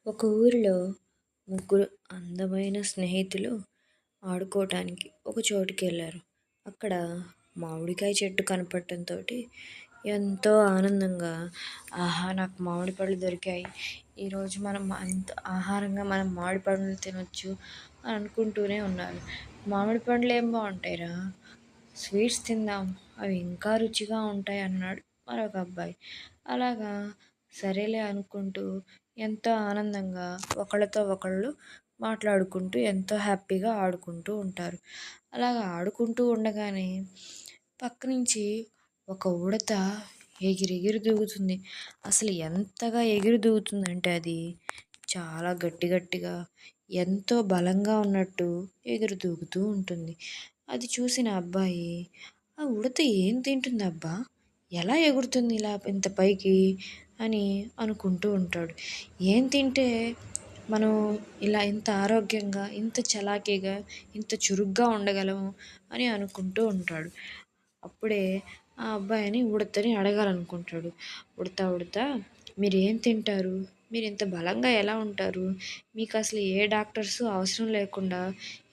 ఒక ఊరిలో ముగ్గురు అందమైన స్నేహితులు ఆడుకోవటానికి ఒక చోటుకి వెళ్ళారు. అక్కడ మామిడికాయ చెట్టు కనపడటంతో ఎంతో ఆనందంగా, ఆహా, నాకు మామిడి పళ్ళు దొరికాయి, ఈరోజు మనం అంత ఆహారంగా మనం మామిడి పండ్లు తినొచ్చు అని అనుకుంటూనే ఉన్నారు. మామిడి పండ్లు ఏం బాగుంటాయిరా, స్వీట్స్ తిందాం, అవి ఇంకా రుచిగా ఉంటాయి అన్నాడు మరొక అబ్బాయి. అలాగా సరేలే అనుకుంటూ ఎంతో ఆనందంగా ఒకళ్ళతో ఒకళ్ళు మాట్లాడుకుంటూ ఎంతో హ్యాపీగా ఆడుకుంటూ ఉంటారు. అలాగా ఆడుకుంటూ ఉండగానే పక్క నుంచి ఒక ఉడత ఎగిరెగిరి దూకుతుంది. అసలు ఎంతగా ఎగిరి దూకుతుందంటే అది చాలా గట్టి గట్టిగా ఎంతో బలంగా ఉన్నట్టు ఎగురు దూకుతూ ఉంటుంది. అది చూసిన అబ్బాయి, ఆ ఉడత ఏం తింటుందబ్బా, ఎలా ఎగురుతుంది ఇలా ఇంత పైకి అని అనుకుంటూ ఉంటాడు. ఏం తింటే మనం ఇలా ఇంత ఆరోగ్యంగా, ఇంత చలాకీగా, ఇంత చురుగ్గా ఉండగలము అని అనుకుంటూ ఉంటాడు. అప్పుడే ఆ అబ్బాయిని ఉడతని అడగాలనుకుంటాడు. ఉడతా ఉడతా, మీరేం తింటారు, మీరు ఇంత బలంగా ఎలా ఉంటారు, మీకు అసలు ఏ డాక్టర్స్ అవసరం లేకుండా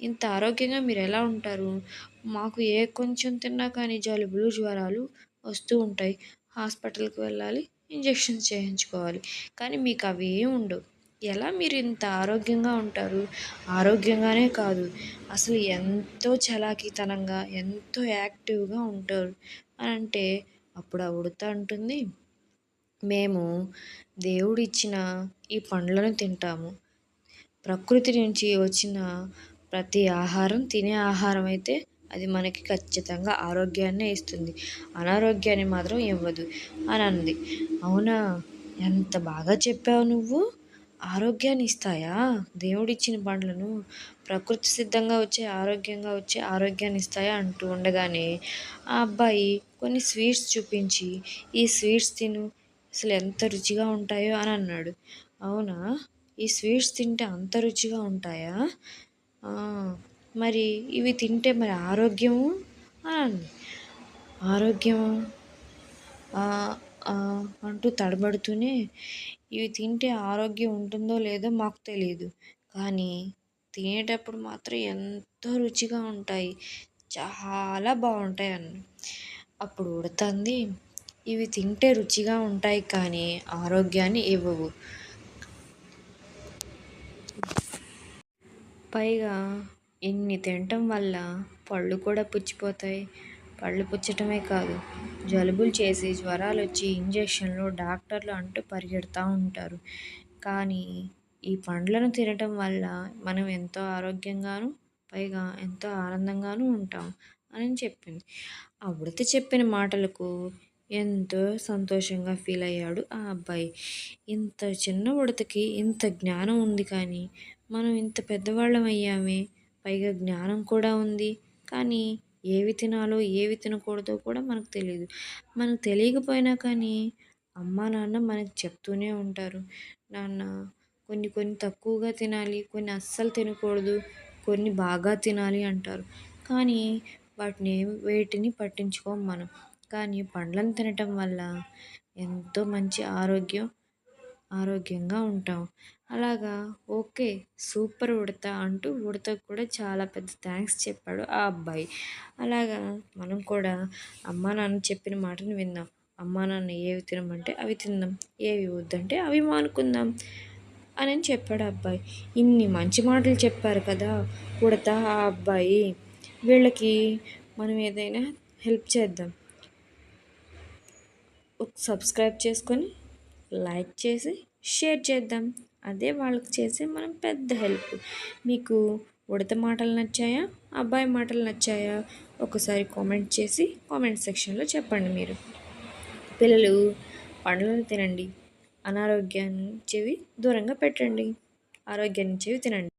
ఇంత ఆరోగ్యంగా మీరు ఎలా ఉంటారు, మాకు ఏ కొంచెం తిన్నా కానీ జలుబులు జ్వరాలు వస్తూ ఉంటాయి, హాస్పిటల్కి వెళ్ళాలి, ఇంజెక్షన్స్ చేయించుకోవాలి, కానీ మీకు అవి ఏం ఉండవు, ఎలా మీరు ఇంత ఆరోగ్యంగా ఉంటారు, ఆరోగ్యంగానే కాదు అసలు ఎంతో చలాకీతనంగా ఎంతో యాక్టివ్గా ఉంటారు అని అంటే, అప్పుడు ఆ ఉడత అంటుంది, మేము దేవుడిచ్చిన ఈ పండ్లను తింటాము, ప్రకృతి నుంచి వచ్చిన ప్రతి ఆహారం తినే ఆహారం అయితే అది మనకి ఖచ్చితంగా ఆరోగ్యాన్నే ఇస్తుంది, అనారోగ్యాన్ని మాత్రం ఇవ్వదు అని అంది. అవునా, ఎంత బాగా చెప్పావు నువ్వు, ఆరోగ్యాన్ని ఇస్తాయా దేవుడిచ్చిన పండ్లను, ప్రకృతి సిద్ధంగా వచ్చే ఆరోగ్యంగా వచ్చే ఆరోగ్యాన్ని ఇస్తాయా అంటూ ఉండగానే ఆ అబ్బాయి కొన్ని స్వీట్స్ చూపించి, ఈ స్వీట్స్ తిను, అసలు ఎంత రుచిగా ఉంటాయో అని అన్నాడు. అవునా, ఈ స్వీట్స్ తింటే అంత రుచిగా ఉంటాయా, మరి ఇవి తింటే మరి ఆరోగ్యము అని అంది. ఆరోగ్యము అంటూ తడబడుతూనే, ఇవి తింటే ఆరోగ్యం ఉంటుందో లేదో మాకు తెలియదు, కానీ తినేటప్పుడు మాత్రం ఎంతో రుచిగా ఉంటాయి, చాలా బాగుంటాయి అన్న. అప్పుడు ఉడతంది, ఇవి తింటే రుచిగా ఉంటాయి కానీ ఆరోగ్యాన్ని ఇవ్వవు, పైగా ఇన్ని తినటం వల్ల పళ్ళు కూడా పుచ్చిపోతాయి, పళ్ళు పుచ్చటమే కాదు జలుబులు చేసి జ్వరాలు వచ్చి ఇంజక్షన్లు డాక్టర్లు అంటూ పరిగెడతా ఉంటారు, కానీ ఈ పండ్లను తినటం వల్ల మనం ఎంతో ఆరోగ్యంగాను పైగా ఎంతో ఆనందంగాను ఉంటాం అని చెప్పింది. ఆ ఉడత చెప్పిన మాటలకు ఎంతో సంతోషంగా ఫీల్ అయ్యాడు ఆ అబ్బాయి. ఇంత చిన్న ఉడతకి ఇంత జ్ఞానం ఉంది, కానీ మనం ఇంత పెద్దవాళ్ళం అయ్యామే, పైగా జ్ఞానం కూడా ఉంది, కానీ ఏవి తినాలో ఏవి తినకూడదో కూడా మనకు తెలియదు. మనకు తెలియకపోయినా కానీ అమ్మా నాన్న మనకు చెప్తూనే ఉంటారు, నాన్న కొన్ని కొన్ని తక్కువగా తినాలి, కొన్ని అస్సలు తినకూడదు, కొన్ని బాగా తినాలి అంటారు, కానీ వేటిని పట్టించుకోం మనం. కానీ పండ్లను తినటం వల్ల ఎంతో మంచి ఆరోగ్యంగా ఉంటాం. అలాగా ఓకే, సూపర్ ఉడత అంటూ ఉడతకు కూడా చాలా పెద్ద థ్యాంక్స్ చెప్పాడు ఆ అబ్బాయి. అలాగా మనం కూడా అమ్మా నాన్న చెప్పిన మాటను విందాం, అమ్మా నాన్న ఏవి తినమంటే అవి తిందాం, ఏవి వద్దంటే అవి మానుకుందాం అని చెప్పాడు అబ్బాయి. ఇన్ని మంచి మాటలు చెప్పారు కదా ఉడత ఆ అబ్బాయి, వీళ్ళకి మనం ఏదైనా హెల్ప్ చేద్దాం, సబ్స్క్రైబ్ చేసుకొని లైక్ చేసి షేర్ చేద్దాం, అదే వాళ్ళకి చేసే మనం పెద్ద హెల్ప్. మీకు ఉడత మాటలు నచ్చాయా, అబ్బాయి మాటలు నచ్చాయా, ఒకసారి కామెంట్ చేసి కామెంట్ సెక్షన్లో చెప్పండి. మీరు పిల్లలు పండ్లను తినండి, అనారోగ్యాన్ని చెవి దూరంగా పెట్టండి, ఆరోగ్యాన్ని చెవి తినండి.